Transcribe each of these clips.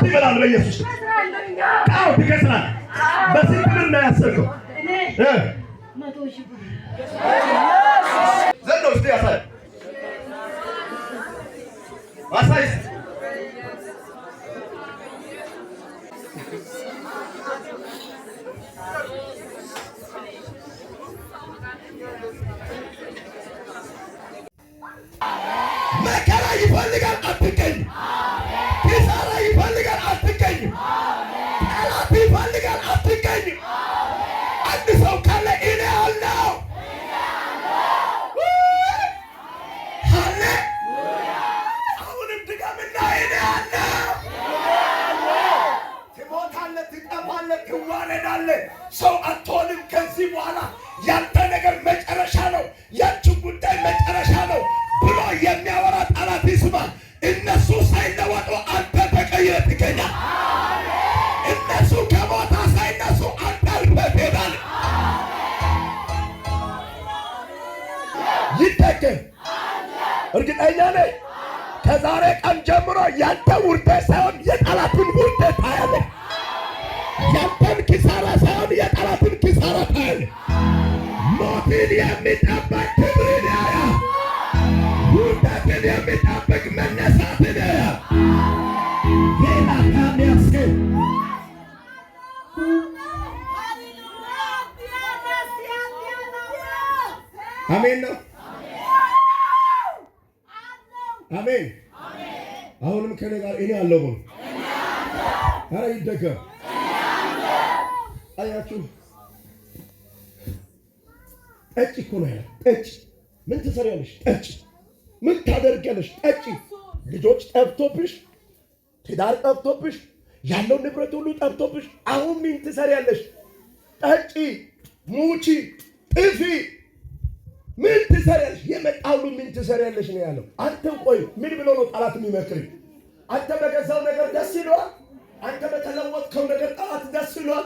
ይበላል በኢየሱስ አው ትከስራል በስንት ብር ነው ያሰርከው 100,000 ብር ዘንዶ እስቲ ያሳይ አሳይስ መከራ ይፈልጋል አትገኝ ኪሳራ ይፈልጋል አትገኝ ጠላት ይፈልጋል አትገኝ አንድ ሰው ካለ እኔ አለው አሁንም ድገምና እኔ አለው ትሞታለህ ትጠፋለህ ትዋረዳለህ ሰው አትሆንም ከዚህ በኋላ ያንተ ነገር መጨረሻ ነው ያንቺ ጉዳይ መጨረሻ ነው ብሎ የሚያወራ ጠላት ይስማ እነሱ ሳይለወጡ አንተ ተቀይረህ ትገኛለህ እነሱ ከሞታ ሳይነሱ አንተ አልፈህ ትሄዳለህ ይደገም እርግጠኛ ነኝ ከዛሬ ቀን ጀምሮ ያንተ ውርደት ሳይሆን የጠላትን ውርደት ታያለህ ያንተን ኪሳራ ሳይሆን የጠላትን ኪሳራ ታያለህ ሞትን የሚጠበቅ ክብርን ያያል ውርደትን የሚጠበቅ መነሳትን ያያል ሌላ ካሚያስገኝ አሜን ነው አሜን አሁንም ከኔ ጋር እኔ አለው ብሎ ኧረ ይደገም አያችሁ ጠጪ እኮ ነው ያለው ጠጪ ምን ትሰሪያለሽ ጠጪ ምን ታደርጊያለሽ ጠጪ ልጆች ጠፍቶብሽ ትዳር ጠፍቶብሽ ያለው ንብረት ሁሉ ጠፍቶብሽ አሁን ምን ትሰሪያለሽ ጠጪ ሙቺ ጥፊ ምን ትሰሪያለሽ የመጣው ምን ትሰሪያለሽ ነው ያለው አንተ ቆይ ምን ብሎ ነው ጠላት የሚመክር አንተ በገዛው ነገር ደስ ይለዋል አንተ በተለወጥከው ነገር ጠላት ደስ ይለዋል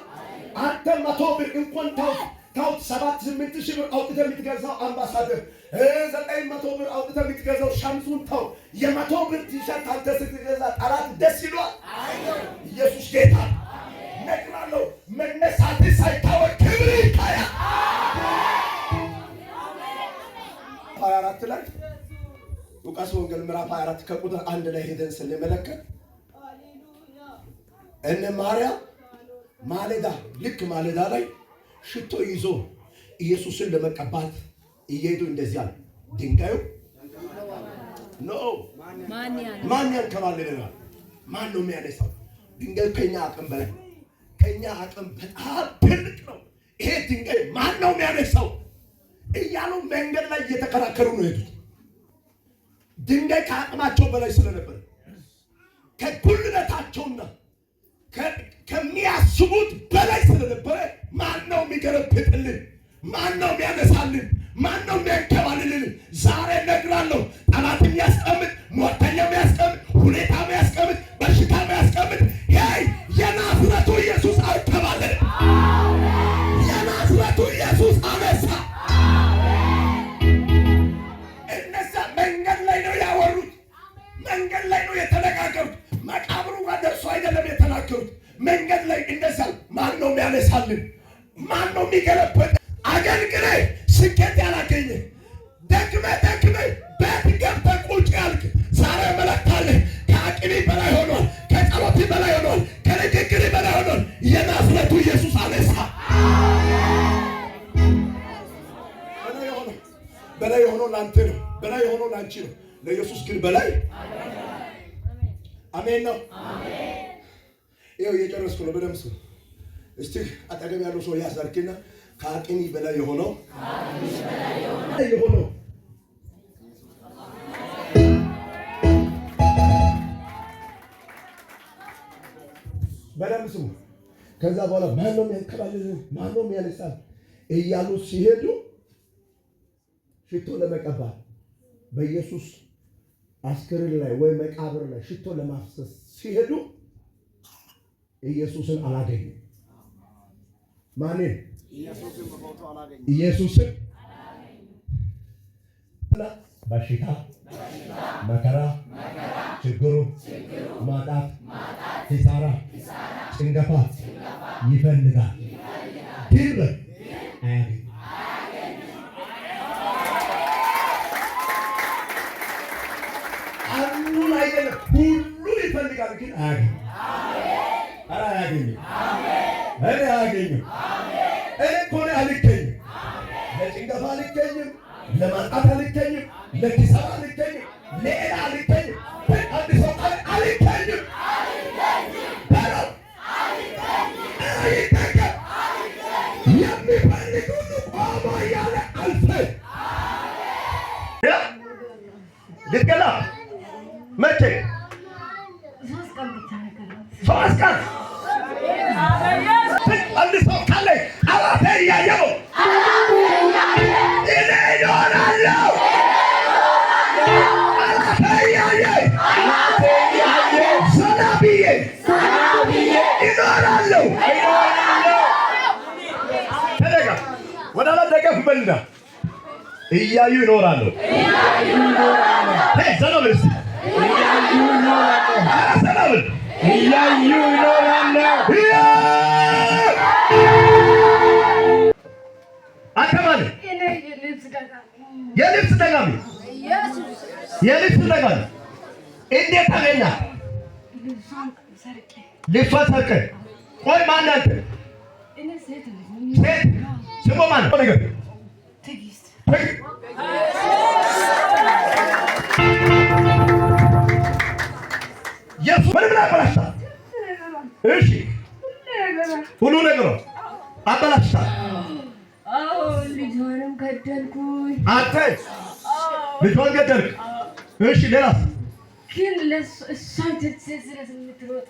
አንተ 100 ብር እንኳን ታውት 7-8 ሺህ ብር አውጥተህ የምትገዛው አምባሳደር 900 ብር አውጥተህ የምትገዛው ሻምሱን ታው የ100 ብር ቲሸርት አንተ ስትገዛ ጠላት ደስ ይለዋል ኢየሱስ ጌታ ነግራለሁ መነሳት ሳይታወቅ ክብር ይታያል 24 ላይ ሉቃስ ወንጌል ምዕራፍ 24 ከቁጥር 1 ላይ ሄደን ስንመለከት እነ ማርያም ማለዳ ልክ ማለዳ ላይ ሽቶ ይዞ ኢየሱስን ለመቀባት እየሄዱ እንደዚህ አለ ድንጋዩ ማን ያንከባልለናል ማን ነው የሚያነሳው ድንጋዩ ከኛ አቅም በላይ ከኛ አቅም በጣም ትልቅ ነው ይሄ ድንጋይ ማን ነው የሚያነሳው እያሉ መንገድ ላይ እየተከራከሩ ነው የሄዱት ድንጋይ ከአቅማቸው በላይ ስለነበር ከጉልበታቸውና ከሚያስቡት በላይ ስለነበረ ማን ነው የሚገለብጥልን ማን ነው የሚያነሳልን ማን ነው የሚያንከባልልን ዛሬ ነግራለሁ ጠላት የሚያስቀምጥ ሞተኛ የሚያስቀምጥ ሁኔታ የሚያስቀምጥ በሽታ የሚያስቀምጥ ሄይ የናዝሬቱ ኢየሱስ አንከባለለ የናዝሬቱ ኢየሱስ አነሳ እነዛ መንገድ ላይ ነው ያወሩት መንገድ ላይ ነው የተነጋገሩት መቃብሩ ጋር ደርሶ አይደለም የተናገሩት መንገድ ላይ እንደዛል ማን ነው የሚያነሳልን ማን ነው የሚገለበጥ አገልግለ ስኬት ያላገኘ ደክመ በት ገብተህ ቁጭ ያልክ ዛሬ መለክታለህ ከአቅሚ በላይ ሆኗል ከጸሎት በላይ ሆኗል ከንግግር በላይ ሆኗል የናዝሬቱ ኢየሱስ አነሳ በላይ ሆኖ ላንተ ነው በላይ ሆኖ ላንቺ ነው ለኢየሱስ ግን በላይ አሜን ነው አሜን ይሄው እየጨረስኩ ነው በደምስ እስቲ አጠገብ ያለው ሰው ያዛርክና ከአቅሚ በላይ የሆነው በደምስ ከዛ በኋላ ማን ነው የሚያንከባልል ማን ነው የሚያነሳል እያሉ ሲሄዱ ሽቶ ለመቀባት በኢየሱስ አስከሬን ላይ ወይ መቃብር ላይ ሽቶ ለማፍሰስ ሲሄዱ ኢየሱስን አላገኙ ማንን ኢየሱስን በሽታ መከራ ችግሩ ማጣት ኪሳራ፣ ጭንገፋ ይፈልጋል። ድል አያገኝም። አንዱን አይደለም ሁሉን ይፈልጋል፣ ግን አያገኝም። ኧረ አያገኝም። እኔ አያገኝም። እኔ እኮ እኔ አልገኝም። ለጭንገፋ አልገኝም፣ ለማጣት አልገኝም፣ ለኪሳራ አልገኝም፣ ሌላ አልገኝም። አንድ ሰው ቃል አልገኝም በለው። አይገኝም። የሚፈልግ ሁሉ ቆሞ እያለ አልፈኝ ልትገላ መቼ? 3 ቀን ብቻ ነገር ነው። 3 ቀን አንድ ሰው ካለ አባቴ እያየው እኔ እኖራለሁ። አባቴ እያየኝ ዘና ብዬ እኖራለሁ። ተደጋ ወደ ኋላ ደገፍ በልና እያዩ ይኖራሉ። ዘና በል እስኪ ዘና በል እያዩ ይኖራሉ። አንተ ማለት የልብስ ደጋሚ እንዴት አገኛት? ልብሷን ሰርቀህ? ቆይ ማነህ አንተ? ሴት ስሙ ማነው? ነገር ምንም አበላሽታ። እሺ ሁሉ ነገሯ አበላሽታ። ልጇንም ገደልኩኝ። አንተ ልጇን ገደልክ? እሺ ሌላስ? ግን እሷን ስለምትሮጥ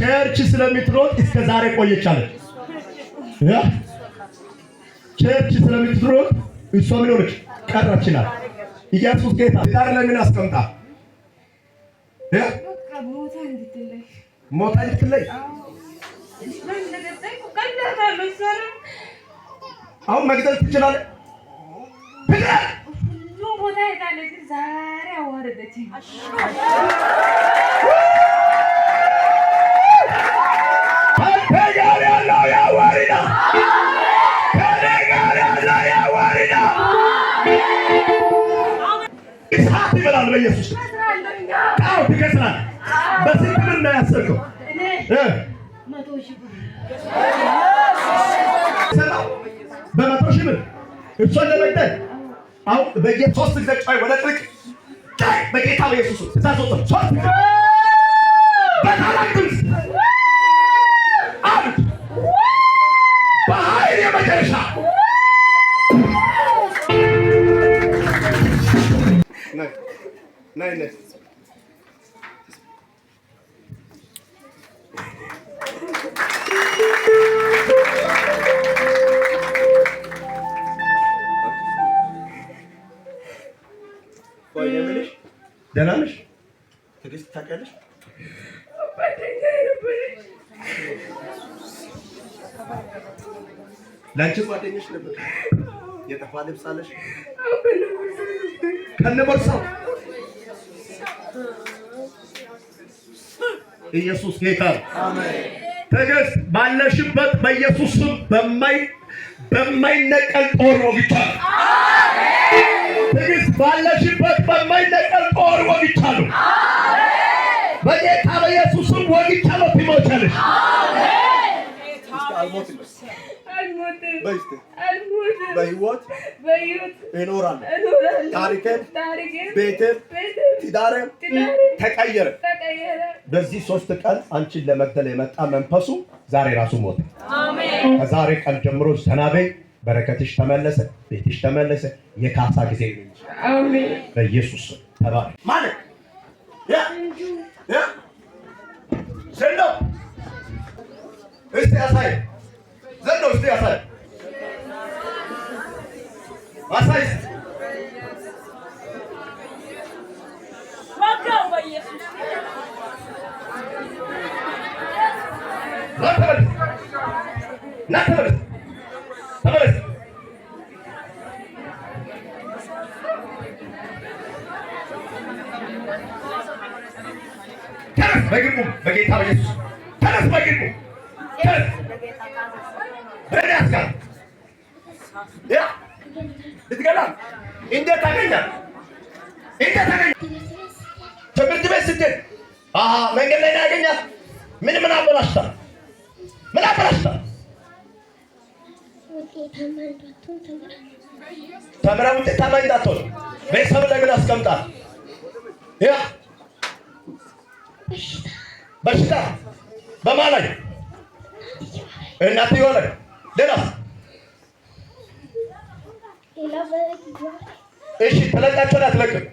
ቸርች ስለምትሮጥ እስከ ዛሬ ቆየች አለች። ቸርች ስለምትሮጥ እሷ ምን ሆነች? ቀረች ይላል ኢየሱስ ጌታ። ዳር ለምን አስቀምጣ? ሞታ እንድትለይ አሁን መግደል ትችላለህ? ሁሉም ቦታ ሄዳለች፣ ግን ዛሬ አዋረደችኝ። ከእኔ ጋር ያለው ያዋርዳ፣ ከእኔ ጋር ያለው ያዋርዳ። እሳት ይበላል በኢየሱስ ቃው ትከስራለህ። በስንት ብር ነው ያሰርከው? 100,000 ብር በ100,000 ብር እሷን ለመግደል አሁን በየ3 ጊዜ ጫይ ወደ ጥልቅ ጫይ በጌታ በኢየሱስ እዛት ወጣ 3 ጊዜ በታላቅ ድምፅ አሉት። በኃይል የመጨረሻ ናይ ደህና ነሽ? ትዕግስት ታውቂያለሽ? ለአንቺ ጓደኛሽ ነበር። የጠፋ ልብስ አለሽ? ከነ ቦርሳው ኢየሱስ ጌታ አሜን። ትዕግስት ባለሽበት በኢየሱስ ስም በማይነቀል ጦር ወግቻለሁ። ትዕግስት ባለሽበት በማይነቀል ጦር ወግቻለሁ። በጌታ በኢየሱስ ስም ወግቻለሁ። ትሞቻለሽ። በሕይወት እኖራለሁ። ታሪኬን፣ ቤቴን፣ ትዳሬን ተቀየረ። በዚህ 3 ቀን አንቺን ለመግደል የመጣ መንፈሱ ዛሬ ራሱ ሞተ። ከዛሬ ቀን ጀምሮ ዘና በይ። በረከትሽ ተመለሰ፣ ቤትሽ ተመለሰ። የካሳ ጊዜ ነው። አሜን። በኢየሱስ ተባረክ። ማለት ዘንዶ እስቲ ያሳይ፣ ዘንዶ እስቲ ያሳይ፣ አሳይ። ወጋው በኢየሱስ ተመለስ። ተነስ በግቡ በጌታ በኢየሱስ ተነስ በግቡ ተነስ በዳስካ ያ ልትገላ እንዴት ታገኛለህ? እንዴት ታገኛለህ? ትምህርት ቤት ስትሄድ መንገድ ላይ ያገኛት ምን አበላሽታ ተምራ ውጤታማ እንዳትሆን ቤተሰብ ላይ ምን አስቀምጣል? ያ በሽታ በማን ላይ? እናትየዋ ላይ። ሌላስ? እሺ ተለቃቸውን አትለቅም።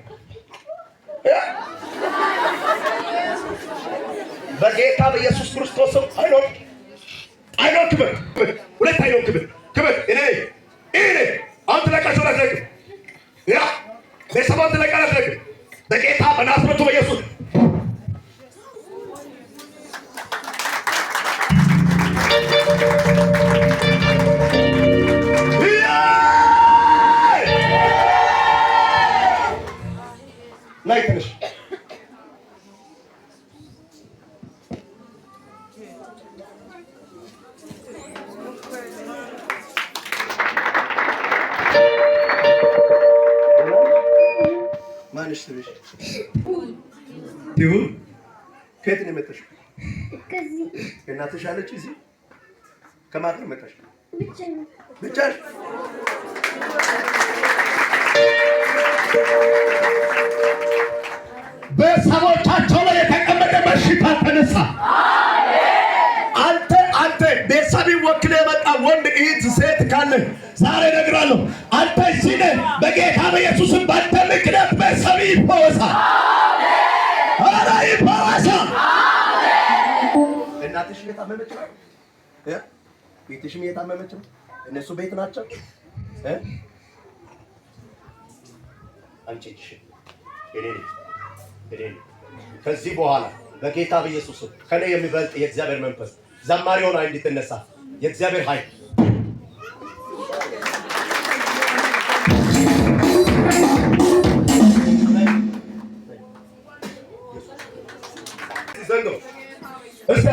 በጌታ በኢየሱስ ክርስቶስ አይኖር ክብር ሁለት አይኖር ክብር እኔ አሁን ተለቃቸውን አትለቅም። ያ ቤተሰቧን ተለቃን አትለቅም። በጌታ በናዝሬቱ በኢየሱስ ላይ ትንሽ ማንሽ ትንሽ ይሁን። ከየት ነው የመጣሽው? ከዚህ እናትሽ አለች እዚህ? ከማን ጋር መጣሽ? ብቻሽ? ቤተሰቦቻቸው ላይ የተቀመጠ በሽታ ተነሳ። አንተ ቤተሰብን ወክለህ የመጣ ወንድ እህት ሴት ካለ ዛሬ እነግርሃለሁ፣ አንተ እዚህ ነህ። በጌታ በኢየሱስም ባንተ ምክንያት ቤተሰብ ይፈወሳል። ኧረ ይፈወሳል። እናትሽ እየታመመች ነው፣ ቤትሽም እየታመመች ነው። እነሱ ቤት ናቸው። አንቺ እኔ ከዚህ በኋላ በጌታ በኢየሱስ ከኔ የሚበልጥ የእግዚአብሔር መንፈስ ዘማሪ ሆና እንድትነሳ የእግዚአብሔር ኃይል ዘንዶ እስከ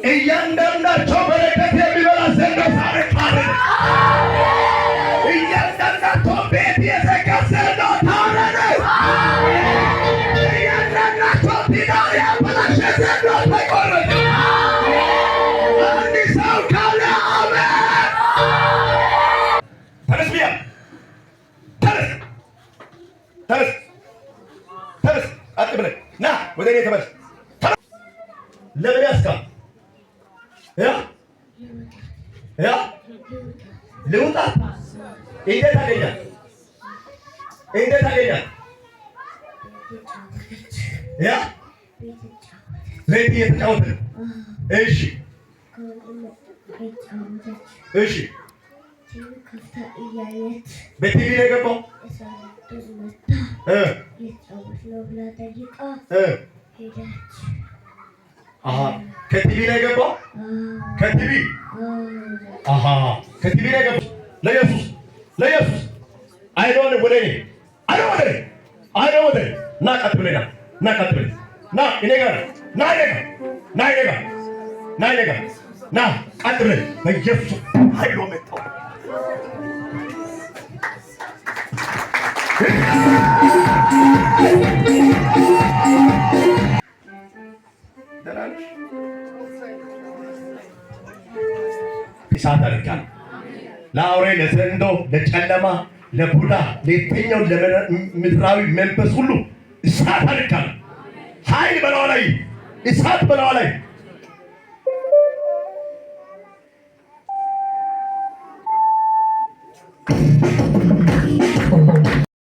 እያንዳንዳቸው በረከት የሚበላ ዘንዶ ዛሬ ታረደ። እያንዳንዳቸው ቤት የዘጋ ዘንዶ ታረደ። እያንዳንዳቸው ትዳር ያበላሸ ዘንዶ ተቆረጠ። አንድ ሰው ካለ አሜን። ተነስ ብያ ተነስ ቀጥ ብለህ ና ወደ እኔ ተመለስ። ለምን ያስካ ያ ልውጣ? እንዴት አገኛል? ያ ቤት እየተጫወተ እሺ በቲቪ ነው የገባው። ከቲቪ ነው የገባው። ከቲቪ ነው የገባው። ለኢየሱስ አይዶን ወደ እኔ ና ቀጥ ብለህ ና እኔ ጋር ና ቀጥ ብለህ በኢየሱስ ኃይሎ መጣው። እሳት አድርጋለሁ ለአውሬ፣ ለዘንዶ፣ ለጨለማ፣ ለቡዳ፣ ለየትኛው ለምድራዊ መንፈስ ሁሉ እሳት አድርጋለሁ። ኃይል በላዋ ላይ፣ እሳት በላዋ ላይ